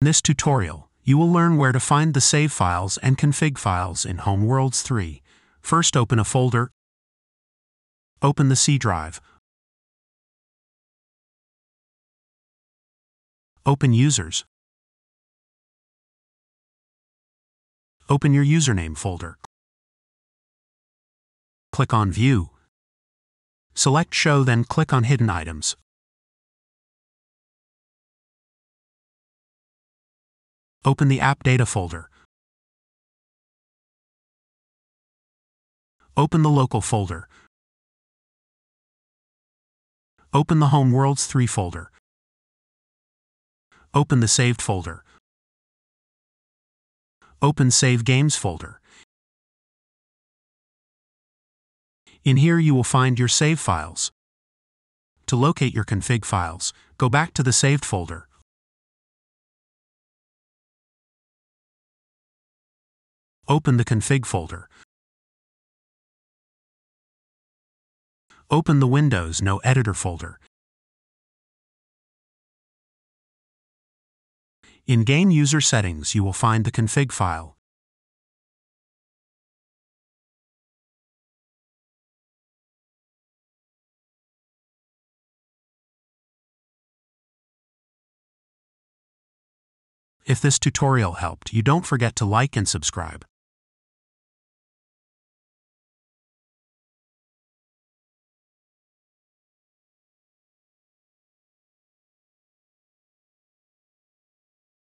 this tutorial, you will learn where to find the save files and config files in Homeworld 3. First, open a folder. Open the C drive. Open Users. Open your username folder. Click on View. Select Show, then click on Hidden Items. Open the App Data folder. Open the Local folder. Open the Homeworld 3 folder. Open the Saved folder. Open Save Games folder. In here you will find your save files. To locate your config files, go back to the Saved folder. Open the Config folder. Open the Windows No Editor folder. In Game User Settings you will find the config file. If this tutorial helped you, don't forget to like and subscribe.